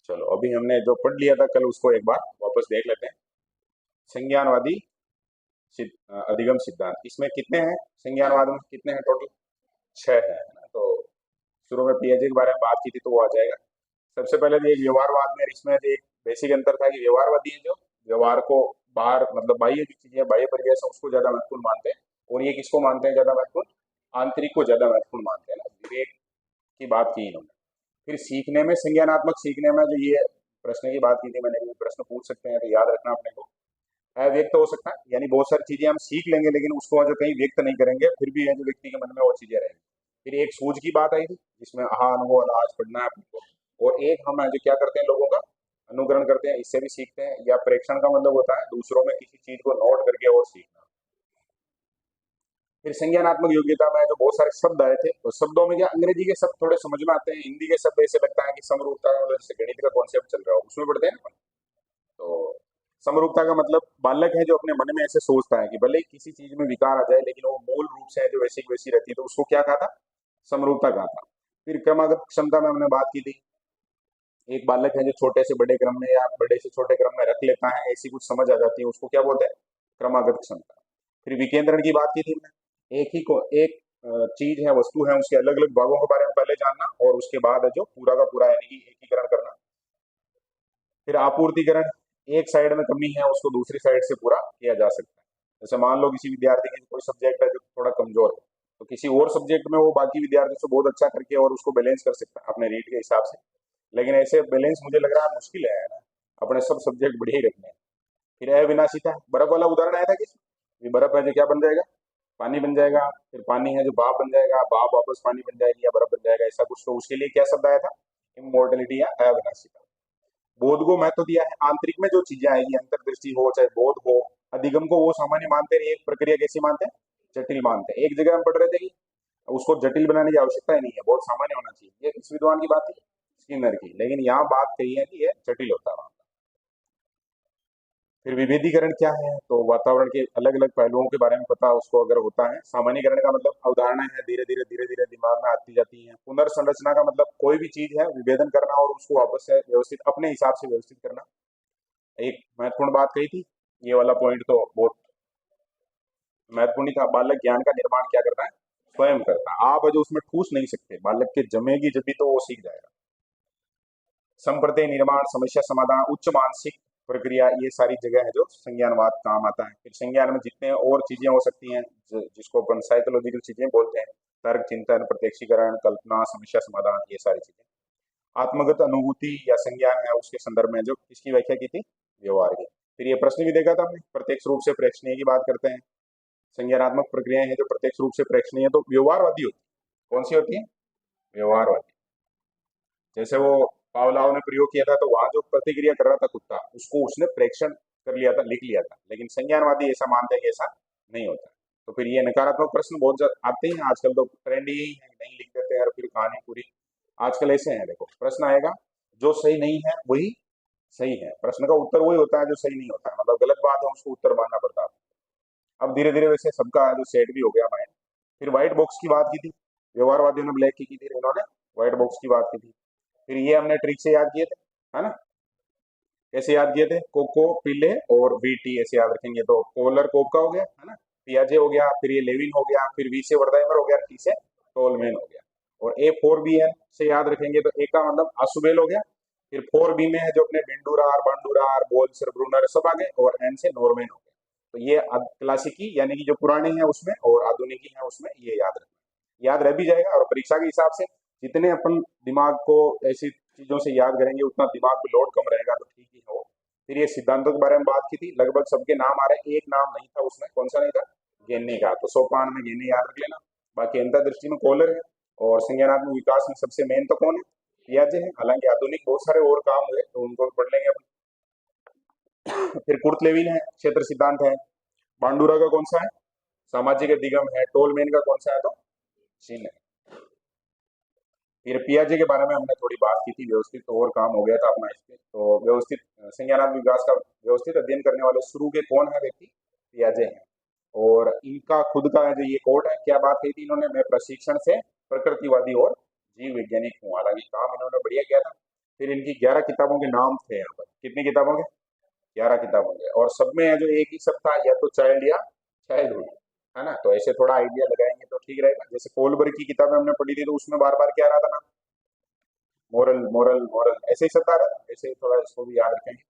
चलो अभी हमने जो पढ़ लिया था कल उसको एक बार वापस देख लेते हैं। संज्ञानवादी अधिगम सिद्धांत, इसमें कितने हैं? संज्ञानवाद में कितने हैं टोटल? 6 है ना। तो शुरू में पियाजे के बारे में बात की थी तो वो आ जाएगा। सबसे पहले तो ये व्यवहारवाद में, इसमें एक बेसिक अंतर था कि व्यवहारवादी है जो व्यवहार को बाहर मतलब बाह्य जो चीजें बाह्य परिवेश है उसको ज्यादा महत्वपूर्ण मानते हैं, और ये किसको मानते हैं ज्यादा महत्वपूर्ण? आंतरिक को ज्यादा महत्वपूर्ण मानते हैं ना। विवेक की बात की इन्होंने। फिर सीखने में, संज्ञानात्मक सीखने में जो ये प्रश्न की बात की थी मैंने, प्रश्न पूछ सकते हैं तो याद रखना अपने को। अव्यक्त हो सकता है, यानी बहुत सारी चीजें हम सीख लेंगे लेकिन उसको जो कहीं व्यक्त नहीं करेंगे, फिर भी है जो व्यक्ति के मन में वो चीजें रहेंगी। फिर एक सूझ की बात आई थी जिसमें आहा अनुभव आज पढ़ना है अपने को, और एक हम है जो क्या करते हैं, लोगों का अनुकरण करते हैं, इससे भी सीखते हैं। या प्रेक्षण का मतलब होता है दूसरों में किसी चीज को नोट करके और सीखना। फिर संज्ञानात्मक योग्यता में जो बहुत सारे शब्द आए थे, तो शब्दों में क्या अंग्रेजी के शब्द थोड़े समझ में आते हैं, हिंदी के शब्द ऐसे लगता है कि समरूपता का मतलब जैसे गणित का कॉन्सेप्ट चल रहा हो उसमें पढ़ते हैं ना अपन। तो समरूपता का मतलब बालक है जो अपने मन में ऐसे सोचता है कि भले ही किसी चीज में विकार आ जाए लेकिन वो मूल रूप से है जो वैसी की वैसी रहती है, तो उसको क्या कहा था? समरूपता कहा था। फिर क्रमागत क्षमता में हमने बात की थी। एक बालक है जो छोटे से बड़े क्रम में या बड़े से छोटे क्रम में रख लेता है, ऐसी कुछ समझ आ जाती है, उसको क्या बोलते हैं? क्रमागत क्षमता। फिर विकेंद्रण की बात की थी हमने, एक ही को एक चीज है, वस्तु है, उसके अलग अलग भागों के बारे में पहले जानना और उसके बाद है जो पूरा का पूरा यानी कि एकीकरण करना। फिर आपूर्तिकरण, एक साइड में कमी है उसको दूसरी साइड से पूरा किया जा सकता है। जैसे मान लो किसी विद्यार्थी की कोई सब्जेक्ट है जो थोड़ा कमजोर है, तो किसी और सब्जेक्ट में वो बाकी विद्यार्थी से बहुत अच्छा करके और उसको बैलेंस कर सकता है अपने रीड के हिसाब से। लेकिन ऐसे बैलेंस मुझे लग रहा है मुश्किल है ना, अपने सब सब्जेक्ट बढ़िया ही रखने हैं। फिर अविनाशिता, बर्फ वाला उदाहरण आया था कि ये बर्फ है जो क्या बन जाएगा? पानी बन जाएगा। फिर पानी है जो भाप बन जाएगा, भाप वापस पानी बन जाएगी या बर्फ बन जाएगा, ऐसा कुछ। तो उसके लिए क्या शब्द आया था? इमोर्टलिटी या अविनाशिता। बोध को महत्व दिया है, आंतरिक में जो चीजें आएगी, अंतर्दृष्टि हो चाहे बोध हो, अधिगम को वो सामान्य मानते हैं, एक प्रक्रिया कैसी मानते हैं? जटिल मानते हैं। एक जगह हम पढ़ रहे थे कि उसको जटिल बनाने की आवश्यकता ही नहीं है, बहुत सामान्य होना चाहिए। ये किस विद्वान की बात थी? स्किनर की। लेकिन यहाँ बात कही है कि ये जटिल होता है। फिर विभेदीकरण क्या है? तो वातावरण के अलग अलग पहलुओं के बारे में पता उसको अगर होता है। सामान्यकरण का मतलब अवधारणाएं है धीरे धीरे दिमाग में आती जाती हैं। पुनर्संरचना का मतलब कोई भी चीज है विभेदन करना और उसको वापस से व्यवस्थित अपने हिसाब से व्यवस्थित करना। एक महत्वपूर्ण बात कही थी, ये वाला पॉइंट तो बहुत महत्वपूर्ण ही था। बालक ज्ञान का निर्माण क्या करता है? स्वयं करता है। आप जो उसमें ठूस नहीं सकते, बालक के जमेगी जब भी तो वो सीख जाएगा। संप्रदाय निर्माण, समस्या समाधान, उच्च मानसिक प्रक्रिया, ये सारी जगह है जो संज्ञानवाद काम आता है। फिर संज्ञान में जितने और चीजें हो सकती हैं जिसको अपन साइकोलॉजिकल चीजें बोलते हैं, तर्क, चिंतन, प्रत्यक्षीकरण, कल्पना, समस्या समाधान, ये सारी चीजें। आत्मगत अनुभूति या संज्ञान है उसके संदर्भ में जो इसकी व्याख्या की थी व्यवहार की। फिर ये प्रश्न भी देखा था हमने, प्रत्यक्ष रूप से प्रेक्षणीय की बात करते हैं। संज्ञानात्मक प्रक्रियाएं हैं जो प्रत्यक्ष रूप से प्रेक्षणीय है तो व्यवहारवादी होती है। कौन सी होती है? व्यवहारवादी। जैसे वो पावलाव ने प्रयोग किया था तो वहां जो प्रतिक्रिया कर रहा था कुत्ता, उसको उसने प्रेक्षण कर लिया था, लिख लिया था। लेकिन संज्ञानवादी ऐसा मानते हैं कि ऐसा नहीं होता। तो फिर ये नकारात्मक प्रश्न बहुत ज्यादा आते हैं आजकल, तो ट्रेंड यही है, नहीं लिख देते हैं और फिर कहानी पूरी। आजकल ऐसे हैं, देखो प्रश्न आएगा जो सही नहीं है वही सही है, प्रश्न का उत्तर वही होता है जो सही नहीं होता है, मतलब गलत बात है उसको उत्तर मानना पड़ता है। अब धीरे धीरे वैसे सबका जो सेट भी हो गया माइंड। फिर व्हाइट बॉक्स की बात की थी, व्यवहारवादियों ने ब्लैक की थी, इन्होंने व्हाइट बॉक्स की बात की थी। फिर ये हमने ट्रिक से याद किए थे, है ना? कैसे याद किए थे? कोको, पीले और वीटी ऐसे याद रखेंगे। तो पोलर कोप का हो गया, है ना? पियाजे हो गया, फिर ये लेविन हो गया, फिर वी से वर्दाइमर हो गया, टी से टोलमैन हो गया। और ए फोर बी है से याद रखेंगे तो ए का मतलब आसुबेल हो गया। फिर फोर बी में है जो अपने बिंडुरार, बंडुरार, बोल्सर, ब्रूनर सब आ गए, और एन से नॉर्मेन हो गया। तो ये क्लासिकी यानी कि जो पुराने हैं उसमें और आधुनिकी है उसमें, ये याद रखना, याद रह भी जाएगा। और परीक्षा के हिसाब से जितने अपन दिमाग को ऐसी चीजों से याद करेंगे उतना दिमाग में लोड कम रहेगा, तो ठीक ही हो। फिर ये सिद्धांतों के बारे में बात की थी, लगभग सबके नाम आ रहे हैं, एक नाम नहीं था उसमें, कौन सा नहीं था? गेन्ने का। तो सोपान में गेन्ने याद रख लेना। बाकी अंतर्दृष्टि में कोलर है, और संज्ञानात्मक विकास में सबसे मेन तो कौन है? पियाजे है। हालांकि आधुनिक बहुत सारे और काम हुए तो उनको भी पढ़ लेंगे अपन। फिर कुर्त लेविन है, क्षेत्र सिद्धांत है। बांडुरा का कौन सा है? सामाजिक अधिगम है। टोलमेन का कौन सा है? तो चिन्ह है। फिर पियाजे के बारे में हमने थोड़ी बात की थी, व्यवस्थित तो और काम हो गया था अपना इसमें। तो व्यवस्थित संज्ञानात्मक विकास का व्यवस्थित अध्ययन करने वाले शुरू के कौन है व्यक्ति? पियाजे हैं। और इनका खुद का जो ये कोट है, क्या बात कही थी इन्होंने? मैं प्रशिक्षण से प्रकृतिवादी और जीव वैज्ञानिक हूँ। हालांकि काम इन्होंने बढ़िया किया था। फिर इनकी 11 किताबों के नाम थे यहाँ पर। कितनी किताबों के? 11 किताबों के। और सब में है जो एक ही सब था, या तो चाइल्ड या चाइल्डहुड, है ना। तो ऐसे थोड़ा आइडिया लगाएंगे तो ठीक रहेगा। जैसे कोलबर की किताबें हमने पढ़ी थी तो उसमें बार बार क्या आ रहा था ना, मोरल मोरल मोरल, ऐसे ही सब आ रहा है। ऐसे ही थोड़ा इसको भी याद रखेंगे।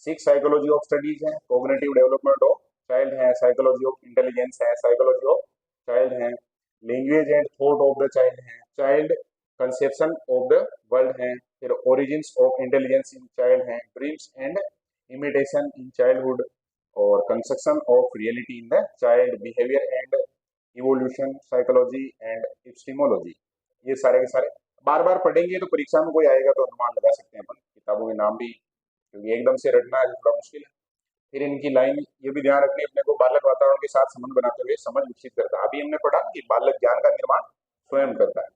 6 साइकोलॉजी ऑफ स्टडीज है, कोग्निटिव डेवलपमेंट ऑफ चाइल्ड है, साइकोलॉजी ऑफ इंटेलिजेंस है, साइकोलॉजी ऑफ चाइल्ड है, language and thought of the child है, child conception of the world है, फिर origins of intelligence in child है, dreams and imitation in childhood, और construction of reality in the child, behaviour and evolution, psychology and epistemology. ये सारे के सारे बार बार पढ़ेंगे तो परीक्षा में कोई आएगा तो अनुमान लगा सकते हैं अपन। किताबों के नाम भी, क्योंकि एकदम से रटना है थोड़ा मुश्किल है। फिर इनकी लाइन ये भी ध्यान रखनी है अपने को, बालक वातावरण के साथ संबंध बनाते हुए समझ विकसित करता है। अभी हमने पढ़ा कि बालक ज्ञान का निर्माण स्वयं करता है।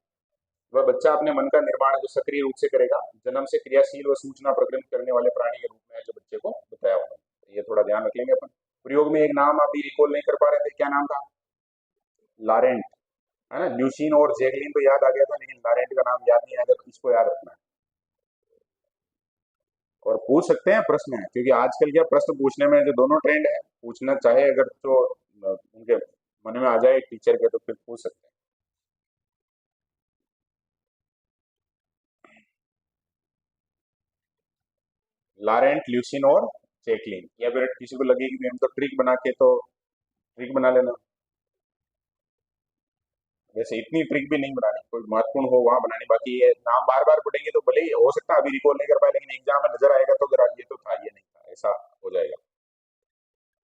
वह बच्चा अपने मन का निर्माण जो सक्रिय रूप से करेगा, जन्म से क्रियाशील व सूचना प्रकट करने वाले प्राणी के रूप में है, जो बच्चे को बताया होगा। ये थोड़ा ध्यान रखेंगे अपन। प्रयोग में एक नाम अभी रिकॉल नहीं कर पा रहे थे, क्या नाम था? लारेंट, है ना। ल्यूसीन और जैकलिन तो याद आ गया था, लेकिन लारेंट का नाम याद नहीं आया, तो इसको याद रखना है। और पूछ सकते हैं प्रश्न है, क्योंकि आजकल क्या प्रश्न पूछने में जो दोनों ट्रेंड है, पूछना चाहे अगर तो उनके मन में आ जाए टीचर के, तो फिर पूछ सकते हैं। लारेंट, ल्यूसिन और चेकलिन, या फिर किसी को लगे कि हम तो ट्रिक बना के, तो ट्रिक बना लेना। वैसे इतनी ट्रिक भी नहीं बनानी, कोई महत्वपूर्ण हो वहां बनानी। बाकी ये नाम बार बार पढ़ेंगे तो भले ही हो सकता है अभी रिकॉल नहीं कर पाए, लेकिन एग्जाम में नजर आएगा तो अगर ये तो था, ये नहीं था, ऐसा हो जाएगा।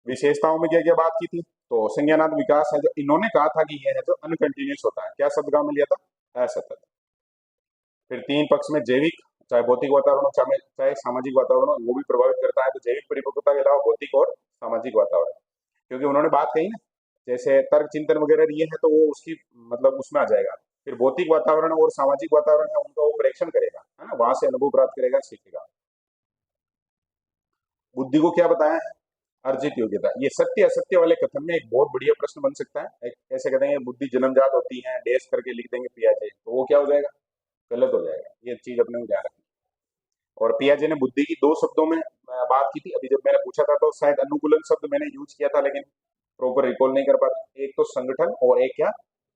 विशेषताओं में क्या क्या बात की थी? तो संज्ञानात्मक विकास है जो इन्होंने कहा था कि ये है जो अनकंटिन्यूस होता है। क्या शब्द काम में लिया था? असतत। फिर तीन पक्ष में जैविक, चाहे भौतिक वातावरण हो चाहे चाहे सामाजिक वातावरण हो, वो भी प्रभावित करता है। तो जैविक परिपक्वता के अलावा भौतिक और सामाजिक वातावरण, क्योंकि उन्होंने बात कही ना, जैसे तर्क चिंतन वगैरह ये है तो वो उसकी मतलब उसमें आ जाएगा। फिर भौतिक वातावरण और सामाजिक वातावरण है, उनका वो परीक्षण करेगा, है ना, वहां से अनुभव प्राप्त करेगा, सीखेगा। बुद्धि को क्या बताया है? अर्जित योग्यता। ये सत्य असत्य वाले कथन में एक बहुत बढ़िया प्रश्न बन सकता है। ऐसे कहते हैं बुद्धि जन्मजात होती है, डैश करके लिख देंगे पियाजे, तो वो क्या हो जाएगा? गलत हो जाएगा। ये चीज अपने को ध्यान रखनी। और पियाजे ने बुद्धि की दो शब्दों में बात की थी। अभी जब मैंने पूछा था तो शायद अनुकूलन शब्द मैंने यूज किया था, लेकिन प्रॉपर रिकॉल नहीं कर पाता। एक तो संगठन और एक क्या?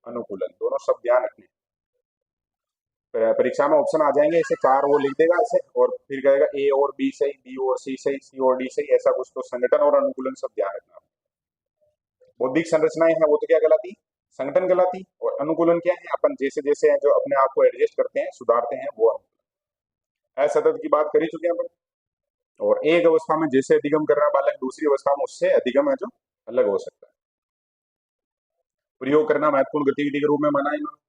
अनुकूलन, दोनों शब्द ध्यान रखने। परीक्षा में ऑप्शन आ जाएंगे ऐसे चार, वो लिख देगा ऐसे, और फिर कहेगा ए और बी सही, बी और सी सही, सी और डी सही, ऐसा कुछ। तो संगठन और अनुकूलन सब ध्यान रखना। बौद्धिक संरचनाएं हैं वो तो क्या कहलाती? संगठन कहलाती। और अनुकूलन क्या है? अपन जैसे जैसे हैं जो अपने आप को एडजस्ट करते हैं, सुधारते हैं, वो अनुकूलन। असतत की बात कर ही चुके हैं अपन। और एक अवस्था में जैसे अधिगम कर रहा है बालक, दूसरी अवस्था में उससे अधिगम है जो अलग हो सकता है। प्रयोग करना महत्वपूर्ण गतिविधि के रूप में माना है इन्होंने।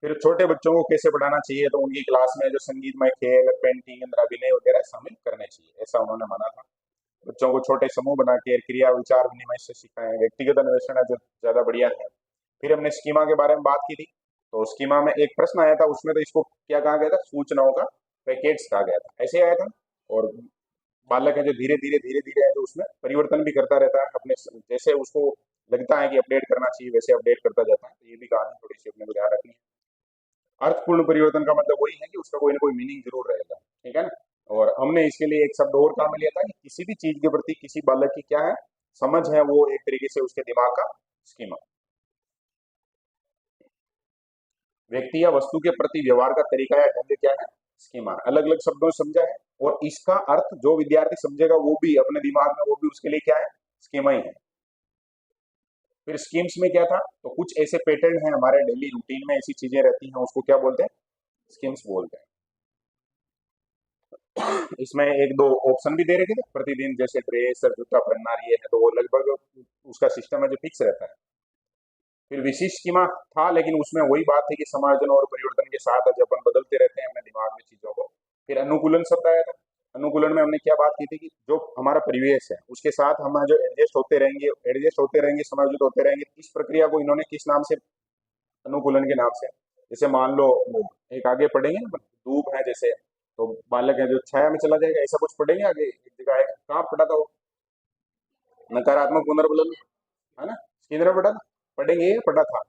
फिर छोटे बच्चों को कैसे पढ़ाना चाहिए? तो उनकी क्लास में जो संगीतमय खेल, पेंटिंग, अभिनय वगैरह शामिल करने चाहिए, ऐसा उन्होंने माना था। बच्चों को छोटे समूह बना के क्रिया विचार विनिमय से सिखाएं। व्यक्तिगत अन्वेषण है जो ज्यादा बढ़िया है। फिर हमने स्कीमा के बारे में बात की थी। तो स्कीमा में एक प्रश्न आया था, उसमें तो इसको क्या कहा गया था? सूचनाओं का पैकेट्स कहा गया था, ऐसे आया था। और बालक है जो धीरे धीरे धीरे धीरे है जो उसमें परिवर्तन भी करता रहता है, अपने जैसे उसको लगता है कि अपडेट करना चाहिए वैसे अपडेट करता जाता है। तो ये भी कहानी थोड़ी सी अपने को ध्यान रखनी है। अर्थपूर्ण परिवर्तन का मतलब वही है कि उसका कोई ना कोई मीनिंग जरूर रहेगा, ठीक है ना। और हमने इसके लिए एक शब्द और काम में लिया था कि किसी भी चीज के प्रति किसी बालक की क्या है? समझ है, वो एक तरीके से उसके दिमाग का स्कीमा। व्यक्ति या वस्तु के प्रति व्यवहार का तरीका या ढंग क्या है? स्कीमा। अलग अलग शब्दों से समझा है, और इसका अर्थ जो विद्यार्थी समझेगा वो भी अपने दिमाग में, वो भी उसके लिए क्या है? स्कीमा ही है। फिर स्कीम्स में क्या था? तो कुछ ऐसे पैटर्न है हमारे डेली रूटीन में, ऐसी चीजें रहती हैं, उसको क्या बोलते हैं? स्कीम्स बोलते हैं। इसमें एक दो ऑप्शन भी दे रखे थे प्रतिदिन, जैसे ड्रेस और जूता पहनना, ये है तो वो लगभग उसका सिस्टम है जो फिक्स रहता है। फिर विशिष्ट स्कीमा था, लेकिन उसमें वही बात थी कि समायोजन और परिवर्तन के साथ जब अपन बदलते रहते हैं अपने दिमाग में चीजों को। फिर अनुकूलन शब्द आया था। अनुकूलन में हमने क्या बात की थी कि जो हमारा परिवेश है उसके साथ हम जो एडजस्ट होते रहेंगे, समायोजित होते रहेंगे। इस प्रक्रिया को इन्होंने किस नाम से? अनुकूलन के नाम से। जैसे मान लो वो एक आगे पढ़ेंगे ना, धूप है जैसे, तो बालक है जो छाया में चला जाएगा, ऐसा कुछ पढ़ेंगे आगे एक जगह है, कहाँ पढ़ा था वो? नकारात्मक पुनर्बलन, है ना, किधर पढ़ा था? पढ़ेंगे, पढ़ा था,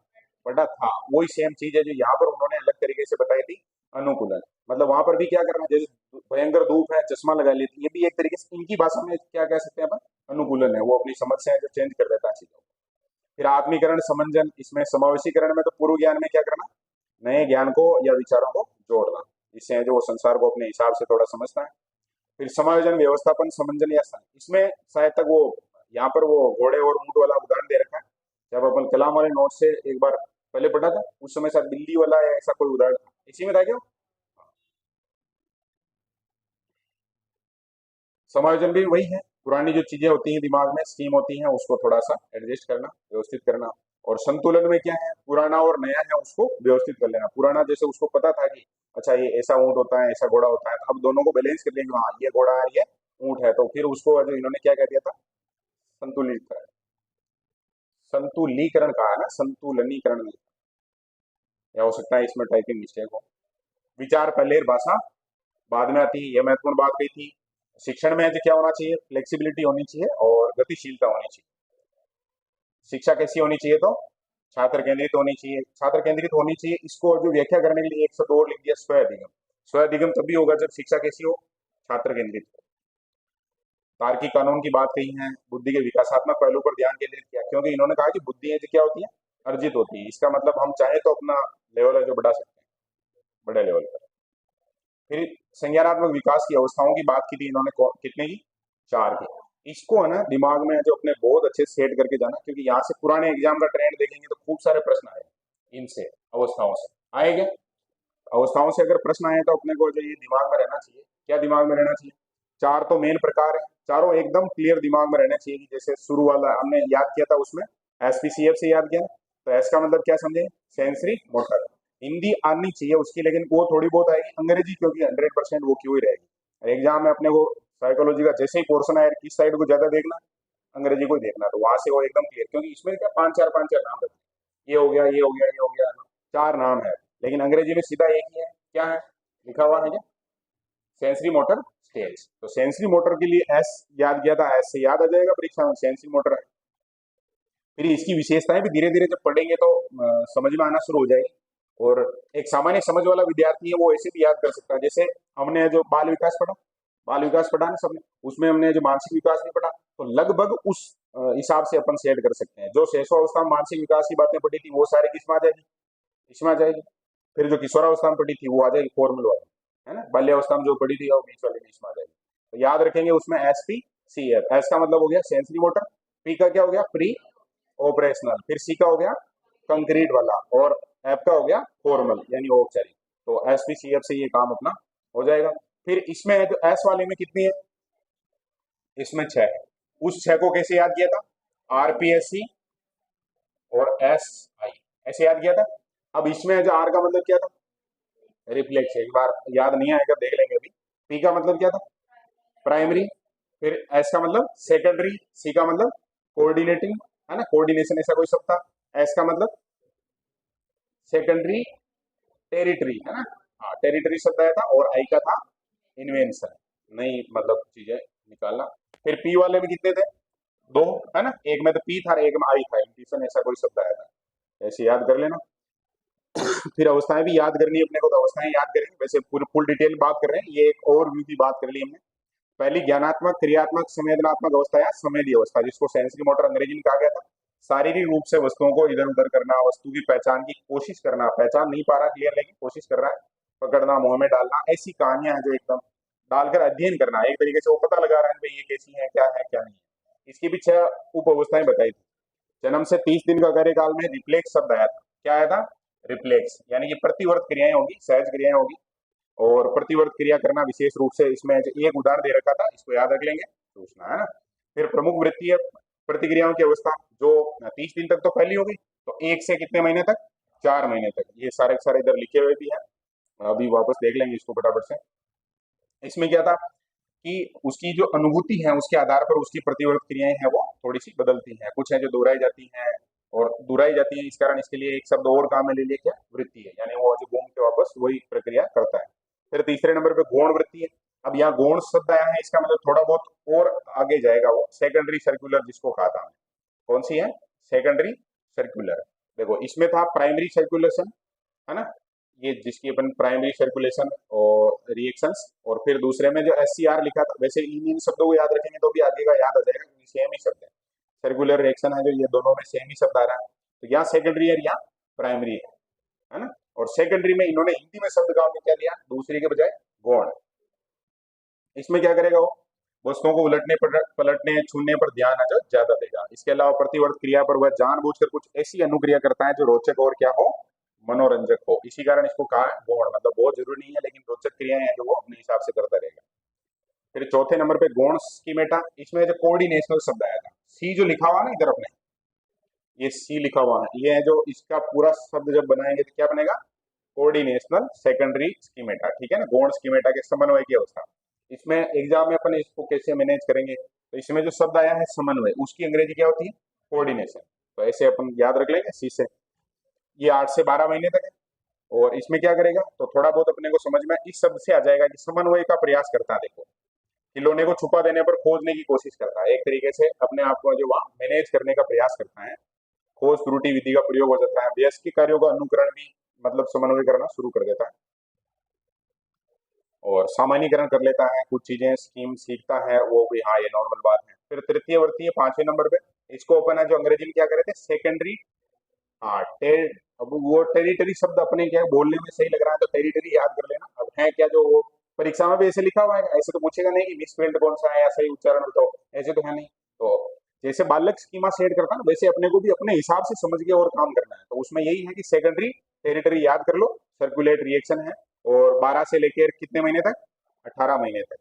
पढ़ा था। वही सेम चीज है जो यहाँ पर उन्होंने अलग तरीके से बताई थी। अनुकूलन मतलब वहां पर भी क्या करना, जैसे भयंकर धूप है चश्मा लगा लेती, ये भी एक तरीके से इनकी भाषा में क्या कह सकते हैं अपन, अनुकूलन है, वो अपनी समझ से है जो चेंज कर देता है चीजों को। फिर आत्मीकरण समंजन, इसमें समावेशीकरण में तो पूर्व ज्ञान में क्या करना, नए ज्ञान को या विचारों को जोड़ना, इससे है जो वो संसार को अपने हिसाब से थोड़ा समझता है। फिर समायोजन व्यवस्थापन समंजन या इसमें शायद तक वो यहाँ पर वो घोड़े और ऊंट वाला उदाहरण दे रखा है, जब अपन कलाम वाले नोट से एक बार पहले पढ़ा था उस समय शायद बिल्ली वाला या ऐसा कोई उदाहरण था, इसी में था क्या? समायोजन भी वही है, पुरानी जो चीजें होती हैं दिमाग में स्कीम होती हैं उसको थोड़ा सा एडजस्ट करना, व्यवस्थित करना। और संतुलन में क्या है, पुराना और नया है उसको व्यवस्थित कर लेना। पुराना जैसे उसको पता था कि अच्छा ये ऐसा ऊंट होता है ऐसा घोड़ा होता है, तो अब दोनों को बैलेंस कर लेंगे, हाँ ये घोड़ा है ये ऊंट है, तो फिर उसको जो इन्होंने क्या कह दिया था, संतुलित करा, संतुलीकरण कहा है ना, संतुलनीकरण नहीं। या हो सकता है इसमें टाइपिंग मिस्टेक हो। विचार पहले भाषा बाद में आती है, यह महत्वपूर्ण बात कही थी। शिक्षण में क्या होना चाहिए, फ्लेक्सिबिलिटी होनी चाहिए और गतिशीलता होनी चाहिए। शिक्षा कैसी होनी चाहिए, तो छात्र केंद्रित होनी चाहिए, छात्र केंद्रित होनी चाहिए। इसको जो व्याख्या करने के लिए एक शब्द और लिख दिया, स्व अधिगम। स्व अधिगम तभी होगा जब शिक्षा कैसी हो, छात्र केंद्रित हो। तार्किक कानून की बात कही है, बुद्धि के विकासात्मक पहलू पर ध्यान केंद्रित किया, क्योंकि इन्होंने कहा कि बुद्धि है जो क्या होती है, अर्जित होती है। इसका मतलब हम चाहे तो अपना लेवल है जो बढ़ा सकते हैं, बड़े लेवल पर। फिर संज्ञानात्मक विकास की अवस्थाओं की बात की थी इन्होंने, कितने की, चार की। इसको है ना दिमाग में जो अपने बहुत अच्छे से सेट करके जाना, क्योंकि यहाँ से पुराने एग्जाम का ट्रेंड देखेंगे तो खूब सारे प्रश्न आए इनसे, अवस्थाओं से आएंगे। अवस्थाओं से अगर प्रश्न आए तो अपने को जो ये दिमाग में रहना चाहिए, क्या दिमाग में रहना चाहिए, चार तो मेन प्रकार है, चारों एकदम क्लियर दिमाग में रहना चाहिए। कि जैसे शुरू वाला हमने याद किया था उसमें एसपीसीएफ से याद किया, तो एस का मतलब क्या समझे, सेंसरी मोटर। हिंदी आनी चाहिए उसकी, लेकिन वो थोड़ी बहुत आएगी, अंग्रेजी क्योंकि 100% वो क्यों ही रहेगी। एग्जाम में अपने को साइकोलॉजी का जैसे ही पोर्शन आया किस साइड को ज्यादा देखना, अंग्रेजी को ही देखना, तो वहां से वो एकदम क्लियर, क्योंकि इसमें क्या पांच चार नाम रहते हैं, ये हो गया ये हो गया ये हो गया, चार नाम है। लेकिन अंग्रेजी में सीधा एक ही है, क्या है लिखा हुआ है क्या, सेंसरी मोटर स्टेज। तो सेंसरी मोटर के लिए एस याद किया था, एस से याद आ जाएगा परीक्षा में, सेंसरी मोटर है। फिर इसकी विशेषताएं भी धीरे धीरे जब पढ़ेंगे तो समझ में आना शुरू हो जाएगी। और एक सामान्य समझ वाला विद्यार्थी है वो ऐसे भी याद कर सकता है। जैसे हमने जो बाल विकास पढ़ा, बाल विकास पढ़ा ना सबने, उसमें हमने जो मानसिक विकास भी पढ़ा, तो लगभग उस हिसाब से अपन सेट कर सकते हैं। जो शेषवावस्था में मानसिक विकास की बातें पढ़ी थी वो सारी किसमें आ जाएगी, इसमें आ जाएगी। फिर जो किशोरावस्था में पढ़ी थी वो आ जाएगी फॉर्मल वाली, है ना। बाल्यावस्था में जो पढ़ी थी वो बीच वाली में इसमें आ जाएगी। तो याद रखेंगे उसमें S P C F. S का मतलब हो गया सेंसरी मोटर, पी का क्या हो गया, प्री ऑपरेशनल, फिर सी का हो गया कंक्रीट वाला, और एफ का हो गया फॉर्मल यानी औपचारिक। तो एस पी सी एफ से ये काम अपना हो जाएगा। फिर इसमें जो एस वाले में कितनी है, इसमें छह है। उस छह को कैसे याद किया था, आरपीएससी और एस आई, ऐसे याद किया था। अब इसमें जो आर का मतलब क्या था, रिफ्लेक्स, एक बार याद नहीं आएगा देख लेंगे अभी। पी का मतलब क्या था, प्राइमरी। फिर एस का मतलब सेकेंडरी, सी का मतलब कोऑर्डिनेटिंग, है ना, कोऑर्डिनेशन ऐसा कोई शब्द था। एस का मतलब सेकेंडरी टेरिटरी, है ना, हाँ टेरिटरी शब्द आया था। और आई का था इन्वेंशन, नई मतलब चीजें निकालना। फिर पी वाले में कितने थे, दो, है ना, एक में तो पी था एक में आई था, इम्पिशन ऐसा कोई शब्द आया था, ऐसे याद कर लेना। फिर अवस्थाएं भी याद करनी है अपने को, तो अवस्थाएं याद करेंगे। वैसे पूरी फुल डिटेल बात कर रहे हैं, ये एक ओवरव्यू की बात कर ली हमने। पहली ज्ञानात्मक क्रियात्मक संवेदनात्मक अवस्था या संवेदी अवस्था, जिसको सेंसरी मोटर अंग्रेजी में कहा गया था। शारीरिक रूप से वस्तुओं को इधर उधर करना, वस्तु की पहचान की कोशिश करना, पहचान नहीं पा रहा क्लियर लेकिन कोशिश कर रहा है, पकड़ना, मुंह में डालना, ऐसी कहानियां हैं जो एकदम डालकर अध्ययन करना, एक तरीके से वो पता लगा रहा है भाई ये कैसी है, क्या नहीं है। इसकी भी छह उप अवस्थाएं बताई थी। जन्म से 30 दिन का कार्यकाल में रिफ्लेक्स शब्द आया था, क्या आया था, रिफ्लेक्स, यानी कि प्रतिवर्त क्रियाएं होगी, सहज क्रियाएं होगी। और प्रतिवर्त क्रिया करना विशेष रूप से, इसमें एक उदाहरण दे रखा था, इसको याद रख लेंगे, पूछना है ना। फिर प्रमुख वृत्तीय प्रतिक्रियाओं की अवस्था जो 30 दिन तक तो फैली होगी, तो एक से कितने महीने तक, 4 महीने तक, ये सारे के सारे इधर लिखे हुए भी हैं, अभी वापस देख लेंगे इसको फटाफट से। इसमें क्या था कि उसकी जो अनुभूति है उसके आधार पर उसकी प्रतिवर्त क्रियाएं हैं वो थोड़ी सी बदलती हैं, कुछ है जो दोहराई जाती हैं और दोहराई जाती है, इस कारण इसके लिए एक शब्द और काम में ले लिया, क्या, वृत्ति है, यानी वो जो घूम के वापस वही प्रक्रिया करता है। फिर तीसरे नंबर पे गौण वृत्ति है। अब यहाँ गौण शब्द आया है, इसका मतलब थोड़ा बहुत और आगे जाएगा, वो सेकेंडरी सर्कुलर जिसको कहा था, कौन सी है, सेकेंडरी सर्कुलर। देखो इसमें था प्राइमरी सर्कुलेशन, है ना, ये जिसकी अपन प्राइमरी सर्कुलेशन और रिएक्शंस, और फिर दूसरे में जो SCR लिखा था, वैसे इन शब्दों को याद रखेंगे तो भी आगे का याद आ जाएगा क्योंकि सेम ही शब्द है। सर्कुलर रिएक्शन है जो, ये दोनों में सेम ही शब्द आ रहा है, तो यहाँ सेकेंडरी है यहाँ प्राइमरी है ना। और सेकेंडरी में इन्होंने हिंदी में शब्द गांव में क्या लिया, दूसरी के बजाय गौण। इसमें क्या करेगा वो, वस्तुओं को उलटने पर पलटने छूने पर ध्यान है जो ज्यादा देगा। इसके अलावा प्रतिवर्त क्रिया पर वह जानबूझकर कुछ ऐसी अनुक्रिया करता है जो रोचक और क्या हो, मनोरंजक हो। इसी कारण इसको कहा है गौण, मतलब बहुत जरूरी नहीं है लेकिन रोचक क्रियाएं हैं जो वो अपने हिसाब से करता रहेगा। फिर चौथे नंबर पे गौण स्कीमेटा, इसमें जो कोऑर्डिनेशनल शब्द आया था, सी जो लिखा हुआ ना इधर अपने, ये सी लिखा हुआ है, ये है जो इसका पूरा शब्द जब बनाएंगे तो क्या बनेगा, कोऑर्डिनेशनल सेकेंडरी स्कीमेटा, ठीक है ना, गौण स्कीमेटा के समन्वय की अवस्था। इसमें एग्जाम में अपन इसको कैसे मैनेज करेंगे, तो इसमें जो शब्द आया है समन्वय, उसकी अंग्रेजी क्या होती है, कोऑर्डिनेशन। तो ऐसे अपन याद रख लेंगे सी से। ये 8 से 12 महीने तक है। और इसमें क्या करेगा, तो थोड़ा बहुत अपने को समझ में इस शब्द से आ जाएगा कि समन्वय का प्रयास करता है। देखो, खिलौने को छुपा देने पर खोजने की कोशिश करता है, एक तरीके से अपने आप को जो वहाँ मैनेज करने का प्रयास करता है। खोज त्रुटि विधि का प्रयोग हो जाता है। वयस्क के कार्यों का अनुकरण भी मतलब समन्वय करना शुरू कर देता है, और सामान्यीकरण कर लेता है, कुछ चीजें स्कीम सीखता है वो भी, हाँ ये नॉर्मल बात है। फिर तृतीय वर्तीय 5वें नंबर पे, इसको अपन है जो अंग्रेजी में क्या करे थे, सेकेंडरी, हाँ अब वो टेरिटरी शब्द अपने क्या है, बोलने में सही लग रहा है तो टेरिटरी याद कर लेना। अब है क्या जो वो परीक्षा में भी ऐसे लिखा हुआ है, ऐसे तो पूछेगा नहीं कि मिसफील्ड कौन सा है या सही उच्चारण बताओ, ऐसे तो है नहीं। तो जैसे बालक स्कीमा सेट करता है ना, वैसे अपने को भी अपने हिसाब से समझ के और काम करना है। तो उसमें यही है कि सेकेंडरी टेरिटरी याद कर लो, सर्कुलेट रिएक्शन है, और 12 से लेकर कितने महीने तक, 18 महीने तक।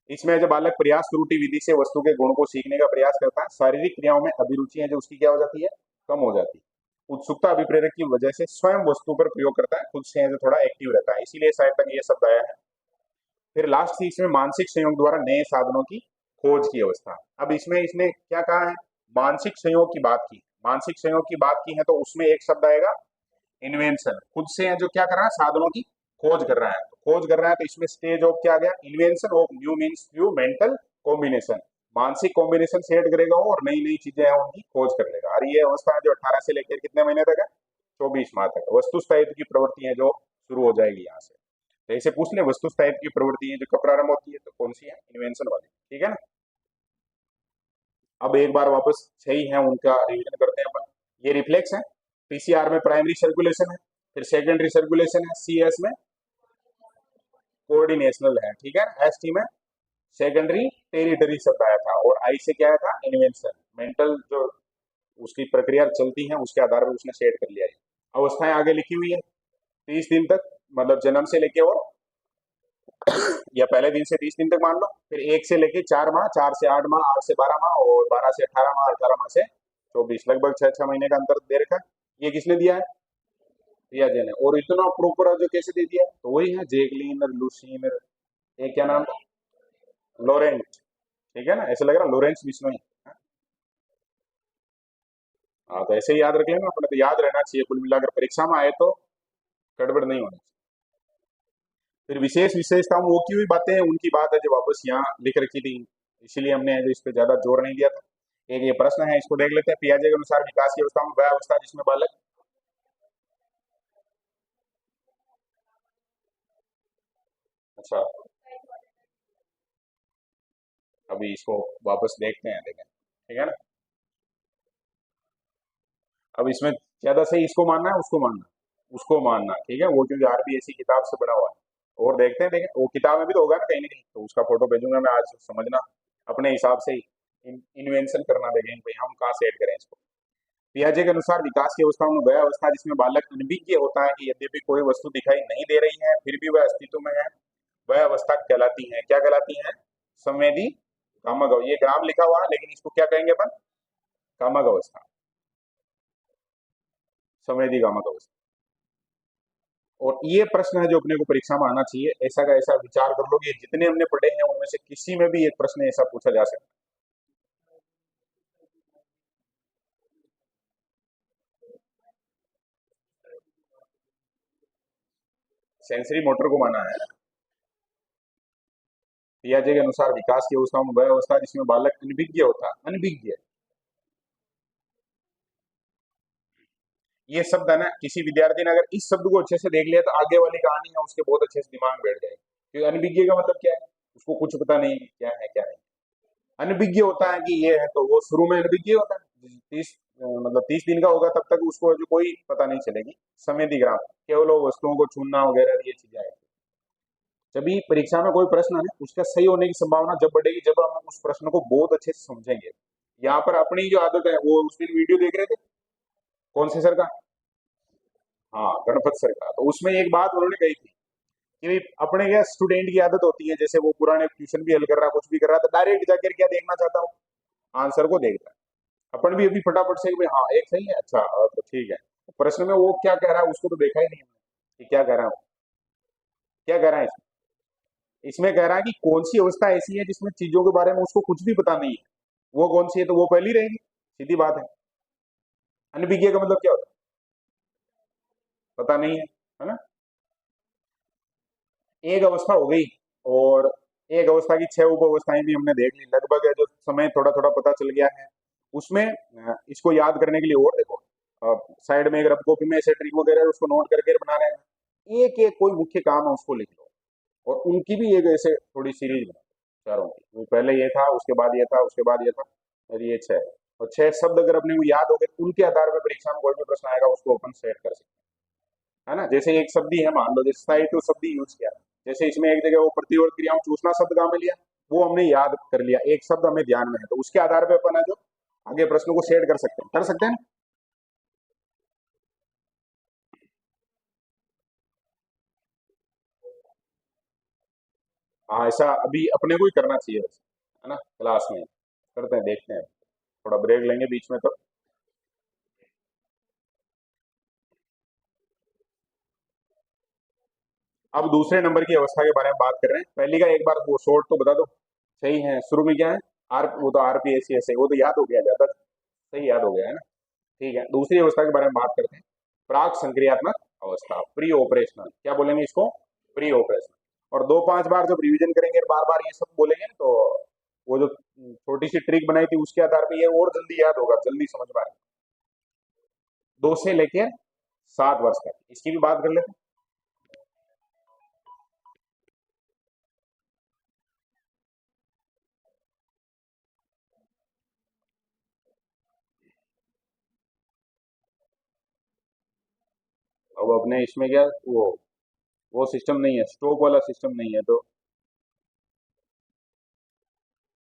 इसमें जब बालक प्रयास त्रुटि विधि से वस्तु के गुण को सीखने का प्रयास करता है, शारीरिक क्रियाओं में अभिरुचि है जो उसकी क्या हो जाती है, कम हो जाती है। उत्सुकता अभिप्रेरक की वजह से स्वयं वस्तु पर प्रयोग करता है, खुद से जो थोड़ा एक्टिव रहता है, इसीलिए शायद तक ये शब्द आया है। फिर लास्ट थी इसमें मानसिक संयोग द्वारा नए साधनों की खोज की अवस्था। अब इसमें इसने क्या कहा है, मानसिक संयोग की बात की, मानसिक संयोग की बात की है, तो उसमें एक शब्द आएगा इन्वेंशन, खुद से है जो क्या कर रहा है, साधनों की खोज कर रहा है। तो खोज कर रहा है तो इसमें स्टेज ऑफ क्या आ गया, invention of new means new mental combination, मानसिक कॉम्बिनेशन सेट करेगा वो, और नई नई चीजें हैं उनकी खोज कर लेगा। और ये अवस्था है जो 18 से लेकर कितने महीने तक है, 24 माह तक। वस्तु स्थायित्व की प्रवृत्ति है जो शुरू हो जाएगी यहाँ से। तो ऐसे पूछ ले, वस्तु स्थायित्व की प्रवृत्ति है जो कब प्रारंभ होती है, तो कौन सी है, इन्वेंशन वाली, ठीक है ना। अब एक बार वापस सही है उनका रिवीजन करते हैं अपन। ये रिफ्लेक्स है, पीसीआर में प्राइमरी सर्कुलेशन है, फिर सेकेंडरी सर्कुलेशन है, सीएस में कोऑर्डिनेशनल है, ठीक है ना। एसटी में सेकेंडरी टेरिटरी शब्द आया था, और आई से क्या आया था, इन्वेंशन, मेंटल जो उसकी प्रक्रिया चलती है उसके आधार पर उसने सेट कर लिया है। अवस्थाएं आगे लिखी हुई है, 30 दिन तक, मतलब जन्म से लेके, और या पहले दिन से 30 दिन तक मान लो, फिर 1 से लेके 4 माह, 4 से 8 माह, 8 से 12 माह, और 12 से 18 माह, 18 माह से 24, लगभग 6-6 महीने का अंतर दे रखा है। ये किसने दिया है, प्रिया जैन है। और इतना प्रॉपर जो कैसे दे दिया है, तो वही है जेगलिन और लूसीन, ये क्या नाम था, लॉरेंट, ठीक है ना, ऐसे लग रहा है लॉरेंस बिश्नोई। हाँ तो ऐसे ही याद रख लेना अपने, तो याद रहना चाहिए, कुल मिलाकर परीक्षा में आए तो गड़बड़ नहीं होनी चाहिए। फिर विशेष विशेषताओं वो की हुई बातें हैं, उनकी बात है जो वापस यहाँ लिख रखी थी, इसीलिए हमने जो इस पे ज्यादा जोर नहीं दिया था। एक ये प्रश्न है, इसको देख लेते हैं। पियाजे के अनुसार विकास की अवस्था में वह अवस्था जिसमें बालक, अच्छा अभी इसको वापस देखते हैं, देखें, ठीक है ना। अब इसमें ज्यादा सही इसको मानना है, उसको मानना है, उसको मानना, ठीक है, वो क्योंकि आरबीएसई किताब से बना हुआ है। और देखते हैं, देखें वो किताब में भी तो होगा ना कहीं ना कहीं, तो उसका फोटो भेजूंगा मैं आज, समझना अपने हिसाब से ही इन्वेंशन करना, देखें भाई हम कहाँ से ऐड करें इसको। पियाजे के अनुसार विकास की अवस्था में वह अवस्था जिसमें बालक अनभिज्ञ होता है कि यद्यपि कोई वस्तु दिखाई नहीं दे रही है फिर भी वह अस्तित्व में है, वह अवस्था कहलाती है, क्या कहलाती है, संवेदी कामक। ये ग्राम लिखा हुआ है लेकिन इसको क्या कहेंगे अपन, कामक अवस्था, संवेदी कामक अवस्था। और ये प्रश्न है जो अपने को परीक्षा में आना चाहिए, ऐसा का ऐसा विचार कर लो कि जितने हमने पढ़े हैं उनमें से किसी में भी एक प्रश्न ऐसा पूछा जा सकता है। सेंसरी मोटर को माना है। पियाजे के अनुसार विकास की अवस्था में वह अवस्था जिसमें बालक अनभिज्ञ होता है, अनभिज्ञ। ये शब्द है ना, किसी विद्यार्थी ने अगर इस शब्द को अच्छे से देख लिया तो आगे वाली कहानी है उसके बहुत अच्छे से दिमाग में बैठ जाएगी। क्योंकि अनभिज्ञ का मतलब क्या है, उसको कुछ पता नहीं है क्या है क्या नहीं। अनभिज्ञ होता है कि ये है, तो वो शुरू में अनभिज्ञ होता है, 30 दिन का होगा तब तक उसको जो कोई पता नहीं चलेगी। समेति ग्राम केवल वो वस्तुओं को चुनना वगैरह ये चीजें आएगी। जब भी परीक्षा में कोई प्रश्न है उसका सही होने की संभावना जब बढ़ेगी जब हम उस प्रश्न को बहुत अच्छे से समझेंगे। यहाँ पर अपनी जो आदत है, वो उस दिन वीडियो देख रहे थे, कौन से सर का? हाँ, गणपत सर का। तो उसमें एक बात उन्होंने कही थी कि भाई अपने क्या स्टूडेंट की आदत होती है, जैसे वो पुराने क्वेश्चन भी हल कर रहा कुछ भी कर रहा, तो डायरेक्ट जाकर क्या देखना चाहता हूँ, आंसर को देखता है। अपन भी अभी फटाफट से भाई हाँ एक सही है, अच्छा तो ठीक है। प्रश्न में वो क्या कह रहा है उसको तो देखा ही नहीं हमने कि क्या कह रहा है, क्या कह रहा है इसमें। इसमें कह रहा है कि कौन सी अवस्था ऐसी है जिसमें चीजों के बारे में उसको कुछ भी पता नहीं है, वो कौन सी है, तो वो पहली रहेगी, सीधी बात है। अनभिज्ञ का मतलब क्या होता है, पता नहीं है ना। एक अवस्था हो गई, और एक अवस्था की 6 उप अवस्थाएं भी हमने देख ली लगभग है, जो समय थोड़ा थोड़ा पता चल गया है। उसमें इसको याद करने के लिए और देखो, साइड में एक रफ कॉपी में ऐसे ट्रिक वगैरह है, उसको नोट करके बना रहे हैं। एक एक कोई मुख्य काम है उसको लिख लो, और उनकी भी एक ऐसे थोड़ी सीरीज बना चारों की, वो पहले ये था, उसके बाद ये था, उसके बाद ये था, और ये 6 है। और 6 शब्द अगर अपने को याद हो गए, उनके आधार पर परीक्षा में कोई भी प्रश्न आएगा उसको अपन सेट कर सकते हैं, है ना। जैसे एक शब्द ही है, मान लो जैसे स्थायित्व शब्द ही यूज किया, जैसे इसमें एक जगह वो प्रतिवर्त क्रियाओं चूसना शब्द कहाँ में लिया, वो हमने याद कर लिया, एक शब्द हमें ध्यान में है, तो उसके आधार पर अपन है जो आगे प्रश्न को सेट कर सकते हैं ना। हाँ, ऐसा अभी अपने को ही करना चाहिए वैसे, है ना, क्लास में करते हैं, देखते हैं, थोड़ा ब्रेक लेंगे बीच में तो। अब दूसरे नंबर की अवस्था के बारे में बात कर रहे हैं। पहली का एक बार वो शॉर्ट तो बता दो। सही है, शुरू में क्या है, आर, वो तो आरपीएससी है, वो तो याद हो गया, ज्यादा सही याद हो गया है ना। ठीक है, दूसरी अवस्था के बारे में बात करते हैं। प्राक संक्रियात्मक अवस्था, प्री ऑपरेशनल, क्या बोलेंगे इसको, प्री ऑपरेशनल। और 2-5 बार जब रिवीजन करेंगे, बार बार ये सब बोलेंगे ना, तो वो जो छोटी सी ट्रिक बनाई थी उसके आधार पर ये और जल्दी याद होगा, जल्दी समझ में आएगा। 2 से लेकर 7 वर्ष तक इसकी भी बात कर लेते हैं। अब अपने इसमें क्या वो सिस्टम नहीं है, स्टॉक वाला सिस्टम नहीं है, तो